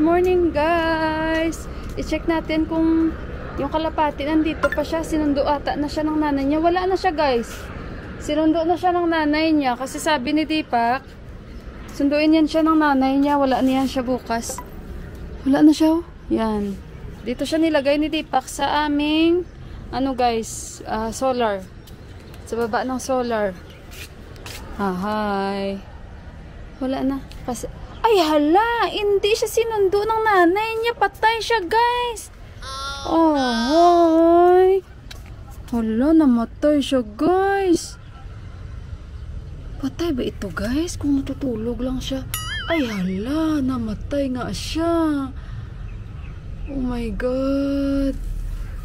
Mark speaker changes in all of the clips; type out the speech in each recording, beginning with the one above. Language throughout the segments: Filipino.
Speaker 1: morning guys! I-check natin kung yung kalapati nandito pa siya. Sinundo ata na siya ng nanay niya. Wala na siya guys. Sinundo na siya ng nanay niya. Kasi sabi ni Deepak, sunduin yan siya ng nanay niya. Wala niyan siya bukas. Wala na siya. Yan. Dito siya nilagay ni Deepak sa aming ano guys, solar. Sa baba ng solar. Hi. Wala na. Kasi ay hala, hindi siya sinundo ng nanay niya. Patay siya guys. Oh, hi. Hala, namatay siya guys. Patay ba ito guys? Kung natutulog lang siya. Ay hala, namatay nga siya. Oh my god.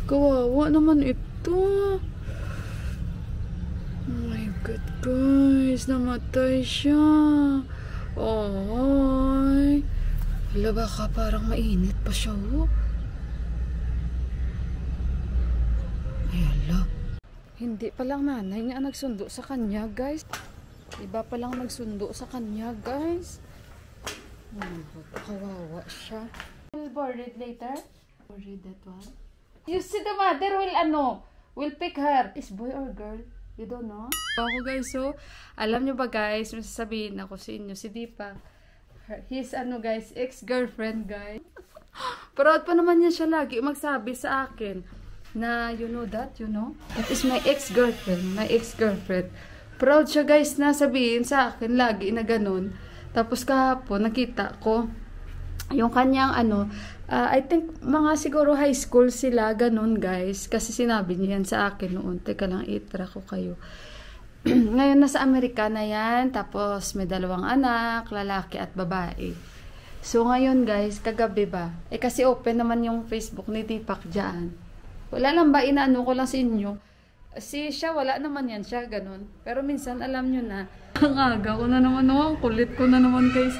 Speaker 1: Kawawa naman ito. Oh my god guys, namatay siya. Ay. Hala, baka parang mainit pa siya. Oh. Ay, hala. Hindi palang nanay niya nagsundo sa kanya, guys. Iba palang nagsundo sa kanya, guys. Kawawa siya. We'll board it later. Board that one. You see the mother will pick her. Is boy or girl? You don't know? Ako guys, so, alam nyo ba guys, may sasabihin ako sa inyo, si Deepak, his guys, ex-girlfriend guys. Proud pa naman niya siya lagi magsabi sa akin, na you know that, you know? That is my ex-girlfriend, Proud siya guys na sabihin sa akin lagi na ganun. Tapos kahapon, nakita ko, yung kanyang I think mga siguro high school sila, ganun guys. Kasi sinabi niya yan sa akin noon. Teka lang, itra ko kayo. Ngayon nasa Amerika na yan. Tapos may 2 anak, lalaki at babae. So ngayon guys, kagabi ba? Kasi open naman yung Facebook ni Deepak dyan. Wala lang ba, inaano ko lang sa inyo. Siya, wala naman yan siya, ganun. Pero minsan alam nyo na, ang aga ko na naman, kulit ko na naman guys.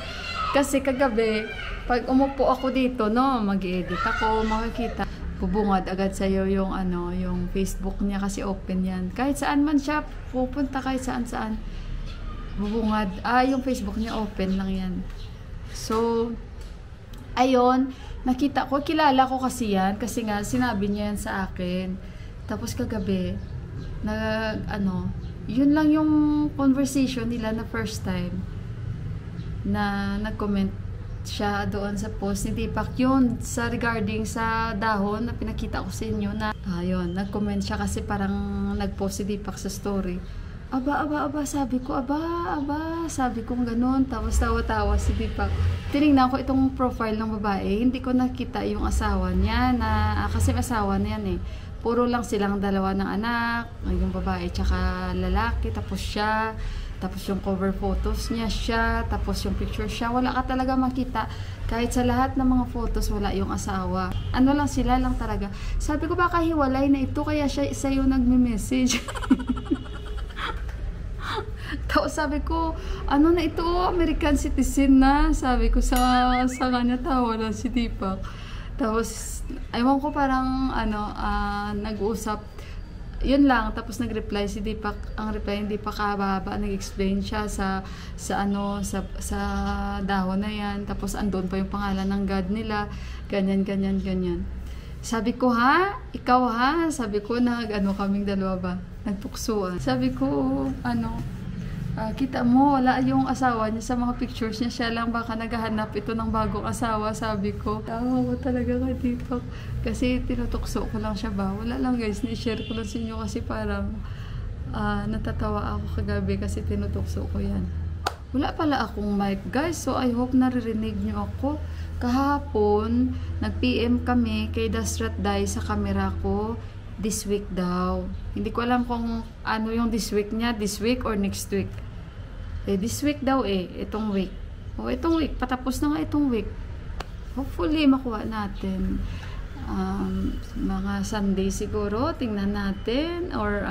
Speaker 1: Kasi kagabi, pag umupo ako dito, mag-edit ako, makikita, bubungad agad sa'yo yung, yung Facebook niya kasi open yan. Kahit saan man siya pupunta, kahit saan-saan, bubungad. Yung Facebook niya open lang yan. So, ayun, nakita ko, kilala ko kasi yan, kasi nga, sinabi niya yan sa akin. Tapos kagabi, yun lang yung conversation nila na first time na nag-comment siya doon sa post ni Deepak yun sa regarding sa dahon na pinakita ko sa inyo na ayun, nag-comment siya kasi parang nag-post si Deepak sa story. Aba, sabi ko, sabi ko ganun. Tapos tawa-tawa si Deepak. Tinignan ko itong profile ng babae, hindi ko nakita yung asawa niya na, kasi asawa na yan puro lang silang 2 ng anak, yung babae tsaka lalaki, tapos siya. Tapos yung cover photos niya siya, tapos yung picture siya, wala ka talaga makita. Kahit sa lahat ng mga photos, wala yung asawa. Ano lang sila lang talaga. Sabi ko, baka hiwalay na ito, kaya siya sa'yo nagme-message. Tapos sabi ko, ano na ito, American citizen na. Sabi ko sa kanya, tawa na si Deepak. Tapos, ewan ko parang, nag-uusap. Yun lang, tapos nag-reply si Deepak, ang reply hindi pa kababa, nag-explain siya sa dahon na yan, tapos andun pa yung pangalan ng God nila, ganyan. Sabi ko, ikaw sabi ko, kaming 2 ba, nagpuksuan. Sabi ko, kita mo, wala yung asawa niya sa mga pictures niya, siya lang baka naghahanap ito ng bagong asawa, sabi ko. Tawa ko talaga kay Deepak, kasi tinutukso ko lang siya ba. Wala lang guys, ni-share ko lang sa inyo kasi parang natatawa ako kagabi kasi tinutukso ko yan. Wala pala akong mic guys, so I hope naririnig nyo ako. Kahapon, nag-PM kami kay Dasrat Dai sa camera ko, this week daw. Hindi ko alam kung ano yung this week niya, this week or next week. This week daw itong week. Itong week, patapos na nga itong week. Hopefully, makuha natin. Mga Sunday siguro, tingnan natin, or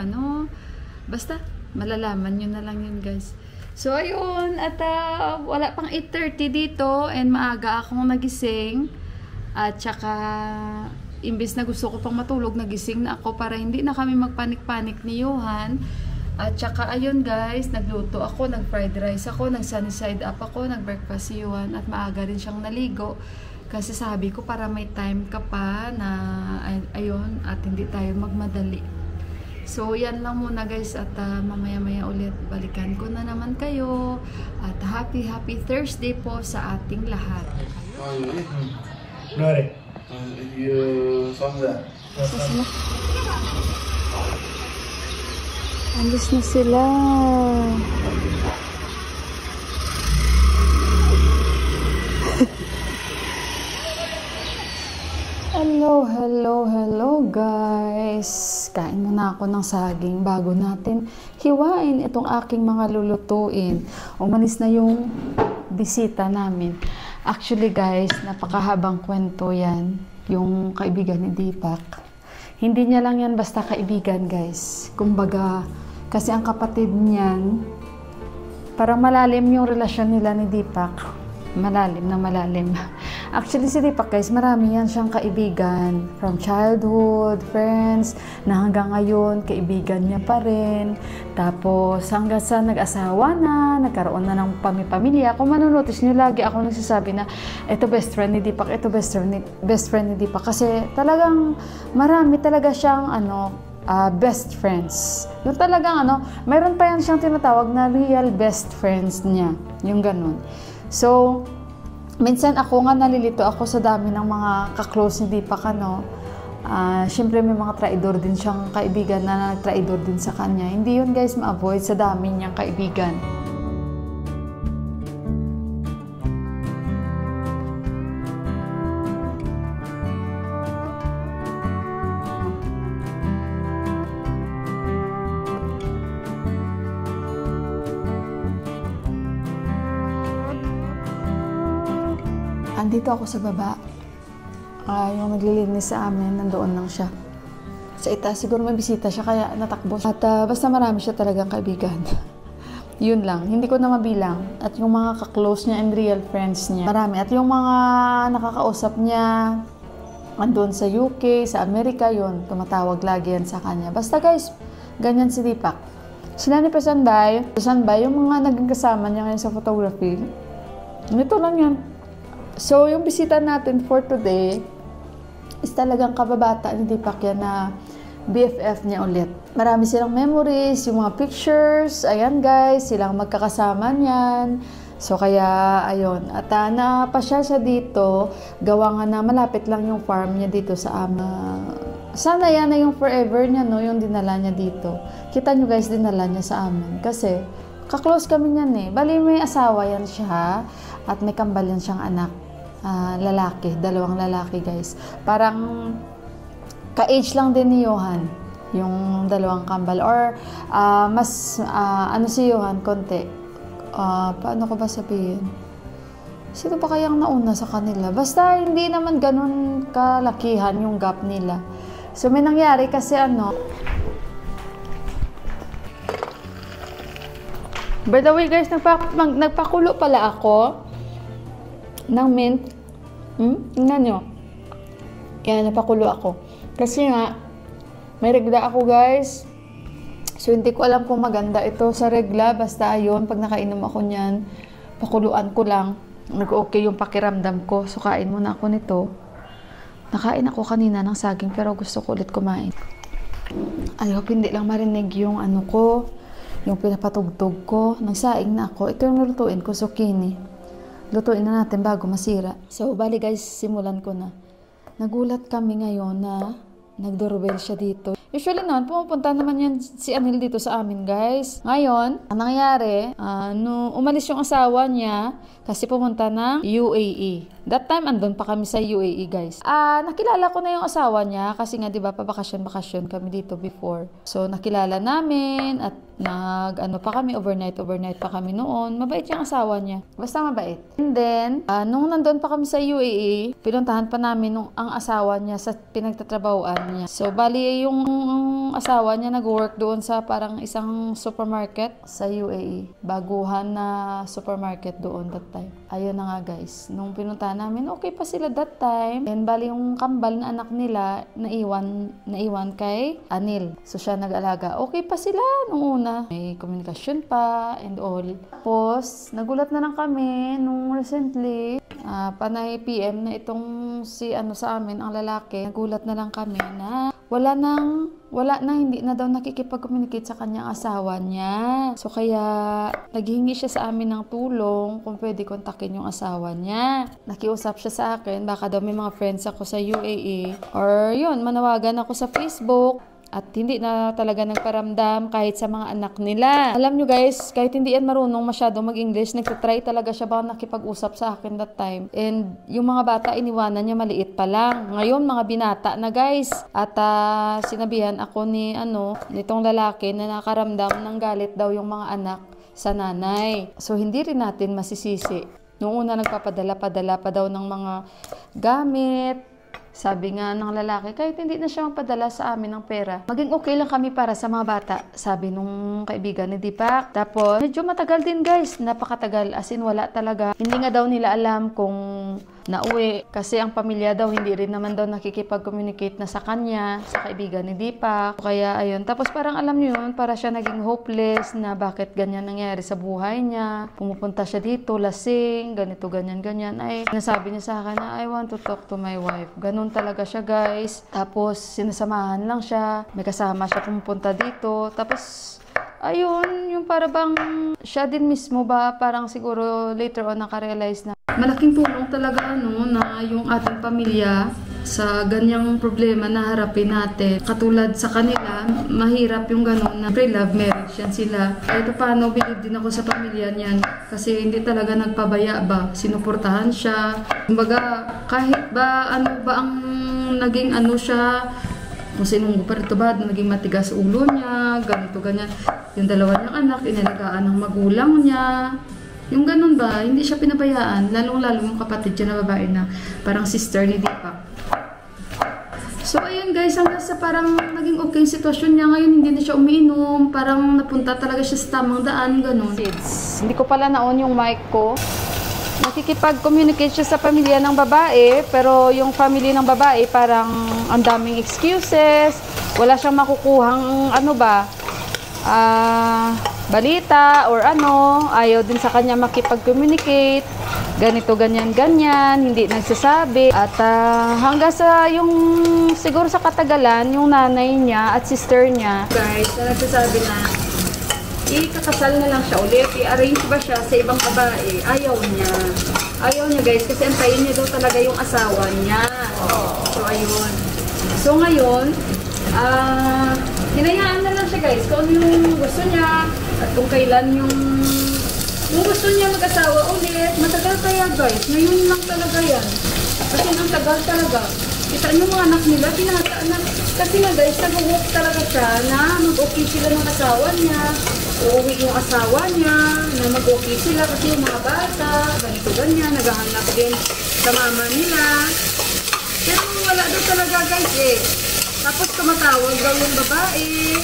Speaker 1: basta, malalaman nyo na lang yun guys. So, ayun, at wala pang 8:30 dito, and maaga akong nagising, at saka, imbes na gusto ko pang matulog, nagising na ako para hindi na kami magpanik-panik ni Johan. At saka ayun guys, nagluto ako, nag-fried rice ako, nag-sunny side up ako, nag-breakfast si Johan at maaga rin siyang naligo. Kasi sabi ko para may time ka pa na ayun at hindi tayo magmadali. So yan lang muna guys at mamaya-maya ulit balikan ko na naman kayo at happy Thursday po sa ating lahat.
Speaker 2: Nore.
Speaker 1: Alis na sila. Hello guys. Kain muna ako ng saging bago natin hiwain itong aking mga lulutuin. Umalis na yung bisita namin. Actually guys, napakahabang kwento yan. Yung kaibigan ni Deepak. Hindi niya lang yan basta kaibigan guys. Kumbaga, kasi ang kapatid niyan, parang malalim yung relasyon nila ni Deepak. Malalim na malalim. Actually si Deepak guys, marami yan siyang kaibigan. From childhood, friends, na hanggang ngayon, kaibigan niya pa rin. Tapos hanggang sa nag-asawa na, nagkaroon na ng pamilya. Kung manonotice niyo, lagi ako nagsasabi na ito best friend ni Deepak, ito best friend ni Deepak. Kasi talagang marami talaga siyang best friends. Yung talagang mayroon pa yan siyang tinatawag na real best friends niya. Yung ganun. So, minsan ako nga nalilito ako sa dami ng mga ka-close ni Deepak, Siyempre may mga traidor din siyang kaibigan na nag-traidor din sa kanya. Hindi yun guys ma-avoid sa dami niyang kaibigan. Andito ako sa baba. Yung naglilinis sa amin, nandoon lang siya. Sa itaas, siguro may bisita siya, kaya natakbo siya. At basta marami siya talagang kaibigan. Yun lang, hindi ko na mabilang. At yung mga ka-close niya and real friends niya, marami. At yung mga nakakausap niya, andun sa UK, sa Amerika, yun, tumatawag lagi yan sa kanya. Basta guys, ganyan si Deepak. Sila ni Pesanbay, yung mga naging kasama niya ngayon sa photography, ito lang yan. So, yung bisita natin for today is talagang kababata ni Deepak yan na BFF niya ulit. Marami silang memories, yung mga pictures, ayan guys, silang magkakasama niyan. So, kaya, ayun. At napasya siya dito, gawa nga na malapit lang yung farm niya dito sa ama. Sana yan na yung forever niya, yung dinala niya dito. Kita nyo guys, dinala niya sa amin. Kasi, ka-close kami niyan Bali, may asawa yan siya at may kambal yan siyang anak. Lalaki, 2 lalaki guys. Parang ka-age lang din ni Johan yung 2 kambal or mas si Johan konti. Paano ko ba sabihin? Sino ba kayang nauna sa kanila? Basta hindi naman ganun kalakihan yung gap nila. So may nangyari kasi by the way guys, nagpakulo pala ako ng mint. Tingnan nyo. Yan, napakulo ako. Kasi nga, may regla ako guys. So, hindi ko alam kung maganda ito sa regla. Basta ayun, pag nakainom ako niyan, pakuluan ko lang. Nag-okay yung pakiramdam ko. So, kain muna ako nito. Nakain ako kanina ng saging pero gusto ko ulit kumain. I hope hindi lang marinig yung yung pinapatugtog ko. Nagsaing na ako. Ito yung lutuin ko, zucchini. Lutuin na natin bago masira. So, bali guys, simulan ko na. Nagulat kami ngayon na nag-doorbell siya dito. Usually naman, pumupunta naman yan si Anil dito sa amin, guys. Ngayon, ang nangyari, umalis yung asawa niya kasi pumunta ng UAE. That time, andun pa kami sa UAE, guys. Nakilala ko na yung asawa niya kasi nga, di ba, pabakasyon kami dito before. So, nakilala namin at pa kami, overnight pa kami noon. Mabait yung asawa niya. Basta mabait. And then, nung nandun pa kami sa UAE, pinuntahan pa namin ang asawa niya sa pinagtatrabahoan niya. So, bali yung yung asawa niya nag-work doon sa parang isang supermarket sa UAE. Baguhan na supermarket doon that time. Ayun na nga guys. Nung pinunta namin, okay pa sila that time. And bali yung kambal na anak nila, naiwan kay Anil. So siya nag-alaga. Okay pa sila nung una. May komunikasyon pa and all. Tapos, nagulat na lang kami nung recently, panay PM na itong si sa amin, ang lalaki. Nagulat na lang kami na wala na, hindi na daw nakikipag-communicate sa kanyang asawa niya. So kaya naghingi siya sa amin ng tulong kung pwede kontakin yung asawa niya. Nakiusap siya sa akin, baka daw may mga friends ako sa UAE or yun, manawagan ako sa Facebook. At hindi na talaga nagparamdam kahit sa mga anak nila. Alam nyo guys, kahit hindi yan marunong masyado mag-English, nagtatry talaga siya ba nakipag-usap sa akin that time. And yung mga bata, iniwanan niya maliit pa lang. Ngayon, mga binata na guys. At sinabihan ako nitong lalaki na nakaramdam ng galit daw yung mga anak sa nanay. So, hindi rin natin masisisi. Noong una, nagpapadala-padala pa daw ng mga gamit. Sabi nga ng lalaki, kahit hindi na siya magpadala sa amin ng pera, maging okay lang kami para sa mga bata. Sabi nung kaibigan ni Deepak. Tapos, medyo matagal din guys. Napakatagal. As in, wala talaga. Hindi nga daw nila alam kung nauwi. Kasi ang pamilya daw, hindi rin naman daw nakikipag-communicate na sa kanya, sa kaibigan ni Deepak. Kaya, ayun. Tapos parang alam niyo yun, para siya naging hopeless na bakit ganyan nangyari sa buhay niya. Pumupunta siya dito, lasing, ganito, ganyan. Ay, nasabi niya sa akin na, I want to talk to my wife. Ganun talaga siya guys. Tapos sinasamahan lang siya. May kasama siya pumupunta dito. Tapos ayun, yung para bang siya din mismo ba parang siguro later on nakarealize na malaking tulong talaga na yung ating pamilya sa ganyang problema na harapin natin. Katulad sa kanila, mahirap yung gano'n na pre-love marriage yan sila. Kahit paano, bilib din ako sa pamilya niyan. Kasi hindi talaga nagpabaya ba. Sinuportahan siya. Kumbaga, kahit ba ang naging siya, kung sinong parito ba, naging matigas ulo niya, ganito, ganyan. Yung dalawa niyang anak, inalagaan ng magulang niya. Yung ganun ba, hindi siya pinabayaan. Lalong-lalo yung kapatid niya na babae na parang sister ni Deepak. So, ayun guys, hanggang sa parang naging okay yung sitwasyon niya. Ngayon, hindi na siya umiinom. Parang napunta talaga siya sa tamang daan, ganun. Hindi ko pala naon yung mic ko. Nakikipag-communicate siya sa pamilya ng babae, pero yung family ng babae parang ang daming excuses. Wala siyang makukuhang balita or ayaw din sa kanya makipag-communicate. Ganito, ganyan, hindi nagsasabi. At hanggang sa siguro sa katagalan, yung nanay niya at sister niya, guys, na nagsasabi na, ikakasal na lang siya ulit. I-arrange ba siya sa ibang babae? Ayaw niya. Ayaw niya guys, kasi antayin niya daw talaga yung asawa niya. So, ayun. So, ngayon, hinayaan na lang siya guys kung ano yung gusto niya at kung kailan yung gusto niya mag-asawa ulit. Matagal kaya guys, ngayon lang talaga yan. Kasi nang tagal talaga. Kita niyo mga anak nila, pinahataan na. Kasi nga guys, nag-hope talaga siya na mag-okay sila ng asawa niya. Uuwi yung asawa niya, na mag-okay sila kasi yung mga bata, ganito ganyan, naghahanap din sa mama nila. Pero wala daw talaga guys eh. Tapos tumatawag daw yung babae,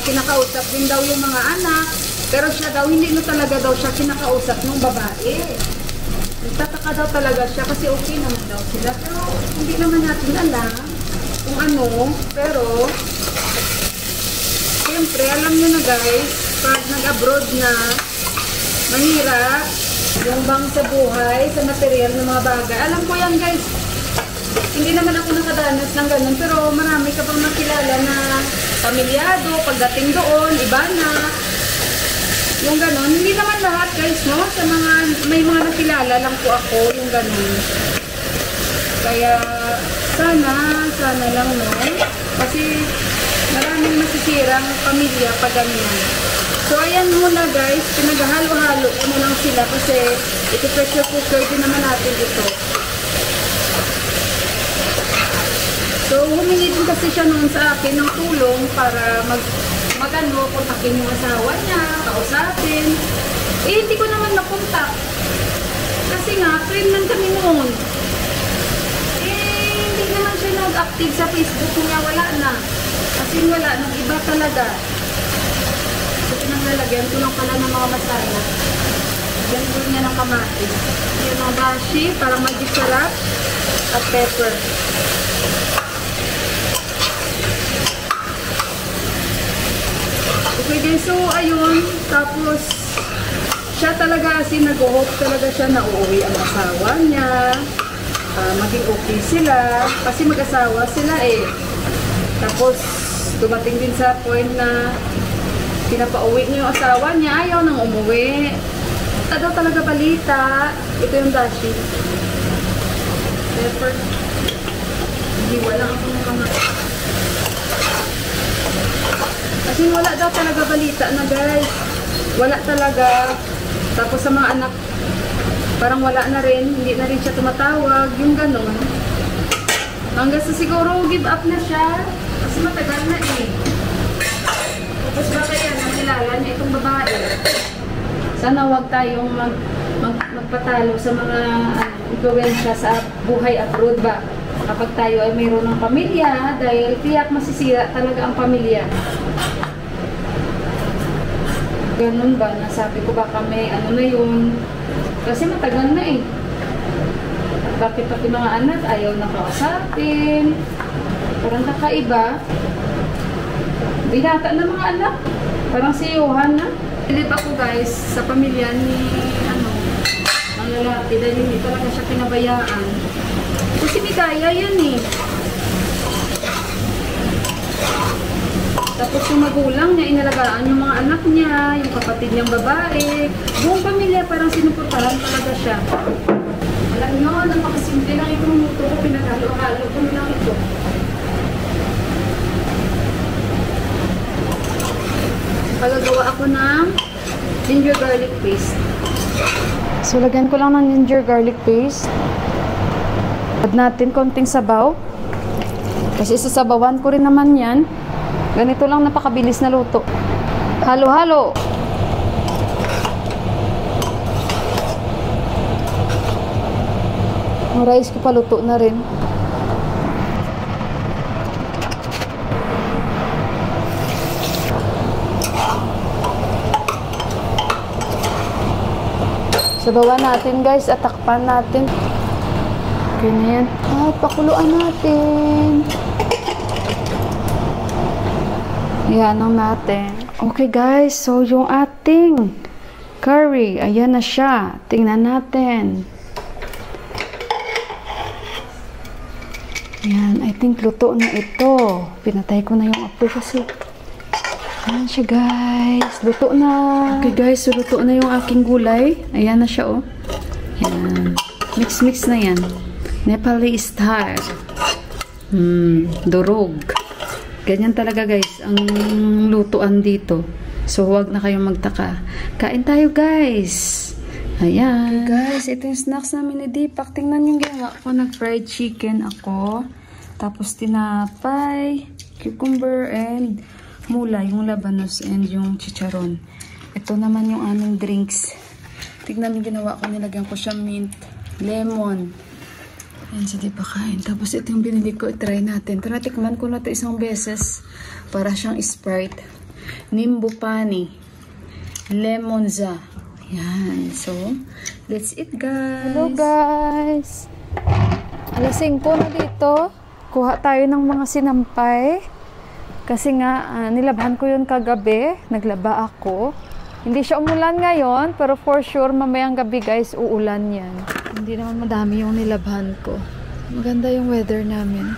Speaker 1: kinakausap din daw yung mga anak, pero siya daw, hindi na talaga daw siya kinakausap ng babae. Nagtataka daw talaga siya kasi okay naman daw sila, pero hindi naman natin alam kung pero siyempre, alam nyo na guys, pag nag-abroad na, mahirap yung bang sa buhay, sa material ng mga bagay. Alam ko yan guys, hindi naman ako nakadanas ng ganun, pero marami ka pang nakilala na pamilyado, pagdating doon, iba na. Yung ganun, hindi naman lahat guys, no? Sa may mga nakilala lang po ako, yung ganun. Kaya, sana lang, no? Kasi, maraming masisirang pamilya pag ganyan. So, ayan muna guys, pinaghalo-halo ko na lang sila kasi ito-pressure cooker din naman natin ito. So, humingi din kasi siya noon sa akin ng tulong para kontakin yung asawa niya, kausapin. Hindi ko naman napunta. Kasi nga, friend lang kami noon. Hindi naman siya siya nag-active sa Facebook niya, wala na. Kasi wala, nag-iba talaga. So, pinaglalagyan ko lang pala ng mga masala. Ganito niya ng kamatis. Yung mga dashi, parang maging sarap. At pepper. Okay guys, so ayun. Tapos, siya talaga kasi nag-hope talaga siya na uuwi ang asawa niya. Maging okay sila. Kasi mag-asawa sila eh. Tapos, dumating din sa point na pinapauwi niya yung asawa niya. Ayaw nang umuwi. Ito daw talaga balita. Ito yung dashi. Pepper. Hindi, wala ako ng mga. Kasi wala daw talaga balita na guys. Wala talaga. Tapos sa mga anak, parang wala na rin. Hindi na rin siya tumatawag. Yung ganun. Hanggang sa siguro give up na siya. Kasi matagal na eh. Tapos baka yan, nakilala niya itong babae. Sana wag tayong magpatalo sa mga influensya sa buhay abroad ba. Kapag tayo ay mayroon ng pamilya, dahil tiyak masisira talaga ang pamilya. Ganun ba? Nasabi ko baka may ano na yun. Kasi matagal na eh. Bakit pati mga anak ayaw na kausapin. Parang kakaiba. Binata na mga anak. Parang si Johan na. Pilip ako guys sa pamilya ni ang lalaki dahil hindi talaga siya pinabayaan. Kasi may kaya yan eh. Tapos yung magulang niya, inalagaan yung mga anak niya, yung kapatid niyang babae. Buong pamilya parang sinuportahan talaga siya. Alam nyo, napakasimple lang itong luto ko, pinaghalo-halo ko lang ito. Pagagawa ako ng ginger garlic paste. So, lagyan ko lang ng ginger garlic paste. Add natin konting sabaw. Kasi sasabawan ko rin naman yan. Ganito lang napakabilis na luto. Halo-halo. Ang rice ko paluto na rin. Sabawan natin guys at takpan natin. Okay na yan. At pakuluan natin. Ayan ang natin. Okay guys, so yung ating curry, ayan na siya. Tingnan natin. Ayan, I think luto na ito. Pinatay ko na yung apoy kasi. Ayan siya guys. Luto na. Okay guys, so luto na yung aking gulay. Ayan na siya oh. Ayan. Mix-mix na yan. Nepali style. Durog. Ganyan talaga guys ang lutuan dito. So huwag na kayong magtaka. Kain tayo guys. Ayan. Okay guys, ito yung snacks namin ni Deepak. Tingnan yung ginawa ko. Nag-fried chicken ako. Tapos tinapay, cucumber, and mula, yung labanos, and yung chicharon. Ito naman yung aming drinks. Tingnan yung ginawa ko. Nilagyan ko siya mint, lemon. Ayan, so di pa kain. Tapos ito yung binili ko, try natin. Tara, tikman ko na ito isang beses. Para siyang Sprite. Nimbu pani. Lemonza. Ayan, so, let's eat guys. Hello guys. Alas 5 na dito. Kuha tayo ng mga sinampay. Kasi nga, nilabhan ko yun kagabi. Naglaba ako. Hindi siya umulan ngayon, pero for sure, mamayang gabi guys, uulan yan. Hindi naman madami yung nilabhan ko. Maganda yung weather namin.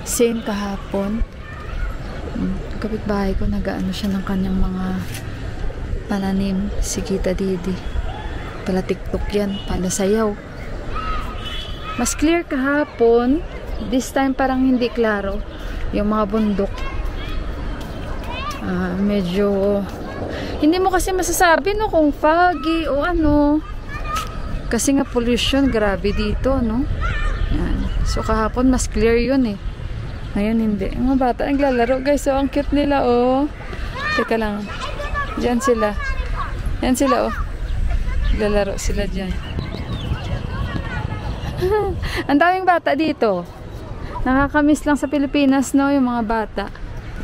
Speaker 1: Same kahapon. Kapitbahay ko, nag-ano siya ng kanyang mga pananim. Si Kita Didi. Pala TikTok yan. Pala sayaw. Mas clear kahapon. This time parang hindi klaro. Yung mga bundok. Medyo hindi mo kasi masasabi no kung foggy o ano. Kasi nga pollution grabe dito no. Yan. So kahapon mas clear yun eh. Ngayon hindi. Yung mga bata naglalaro guys. So ang cute nila oh. Teka lang. Diyan sila. Yan sila oh. Naglalaro sila dyan. Ang daming bata dito. Nakakamiss lang sa Pilipinas, no, yung mga bata.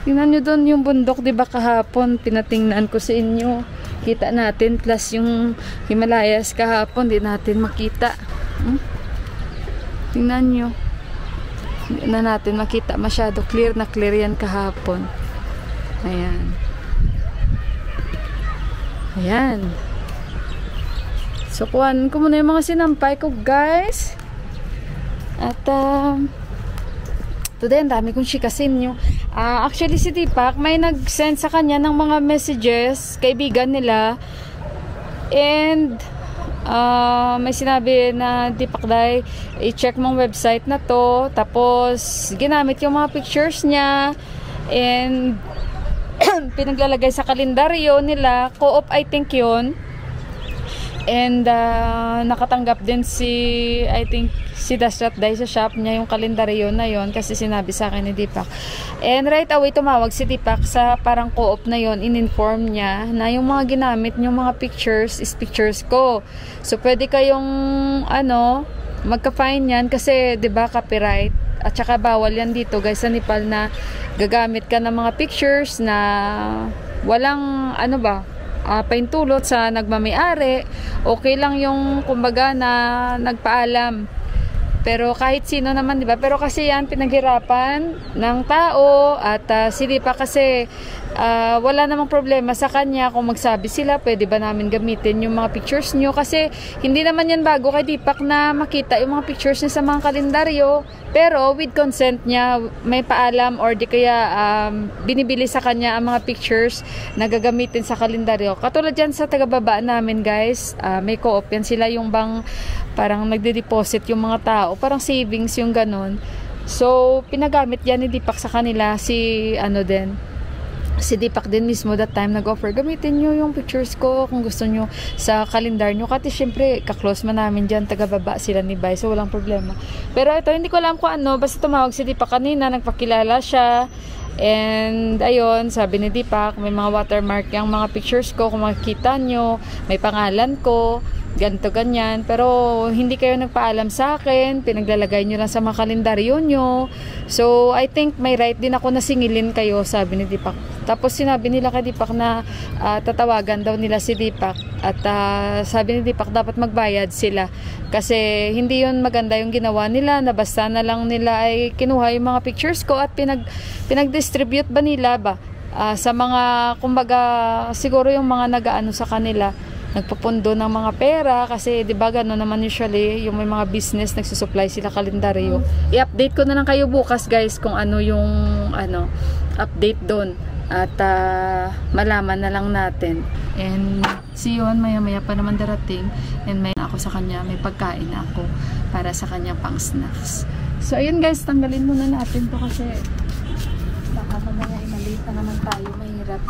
Speaker 1: Tingnan nyo doon yung bundok, di ba kahapon, pinatingnan ko sa inyo. Kita natin, plus yung Himalayas kahapon, di natin makita. Tingnan nyo. Hindi na natin makita masyado. Clear na clear yan kahapon. Ayan. Ayan. So, kuhanin ko muna yung mga sinampay ko, guys. At, today, ang dami kong shikasin nyo. Actually, si Deepak, may nag-send sa kanya ng mga messages, kaibigan nila. And, may sinabi na, Deepak, dahil, i-check mong website na to. Tapos, ginamit yung mga pictures niya. And, pinaglalagay sa kalendaryo nila. Co-op, I think yun. And nakatanggap din I think si Dasrat dahil sa shop niya yung kalendaryo na yon kasi sinabi sa akin ni Deepak. And right away tumawag si Deepak sa parang co-op na yon, in-inform niya na yung mga ginamit yung mga pictures is pictures ko. So pwede kayong magka-fine yan kasi 'di ba copyright at saka bawal yan dito guys sa Nepal na gagamit ka ng mga pictures na walang paintulot sa nagmamay-ari. Okay lang yung kumbaga na nagpaalam. Pero kahit sino naman, di ba? Pero kasi yan pinaghirapan ng tao at si Deepak kasi wala namang problema sa kanya kung magsabi sila, pwede ba namin gamitin yung mga pictures nyo? Kasi hindi naman yan bago kay Deepak na makita yung mga pictures niya sa mga kalendaryo. Pero with consent niya, may paalam or di kaya binibili sa kanya ang mga pictures na gagamitin sa kalendaryo. Katulad yan sa taga-baba namin guys, may co-op yan sila yung bang parang nagde-deposit yung mga tao, parang savings yung ganon. So, pinagamit yan ni Deepak sa kanila si Deepak din mismo that time nag-offer, gamitin nyo yung pictures ko kung gusto nyo sa kalendar nyo. Kasi syempre, kaklose man namin dyan, taga-baba sila ni Bay, so walang problema. Pero ito, hindi ko alam kung basta tumawag si Deepak kanina, nagpakilala siya. And ayun, sabi ni Deepak, may mga watermark yung mga pictures ko, kung makikita nyo, may pangalan ko, ganito ganyan, pero hindi kayo nagpaalam sa akin, pinaglalagay nyo lang sa mga kalendaryo nyo. So I think may right din ako na singilin kayo, sabi ni Deepak. Tapos sinabi nila kay Deepak na tatawagan daw nila si Deepak at sabi ni Deepak dapat magbayad sila kasi hindi yun maganda yung ginawa nila na basta na lang nila ay kinuha yung mga pictures ko at pinag-distribute ba nila sa mga kumbaga siguro yung mga nag-aano sa kanila, nagpupundo ng mga pera kasi 'di ba gano'n naman usually yung may mga business nagsusupply sila kalendaryo. I-update ko na lang kayo bukas guys kung ano yung update doon at malaman na lang natin. And see yun, maya-maya pa naman darating and may ako sa kanya, may pagkain ako para sa kanya pang snacks. So ayun guys, tanggalin muna natin to kasi baka mamaya imalita naman tayo, mahirap.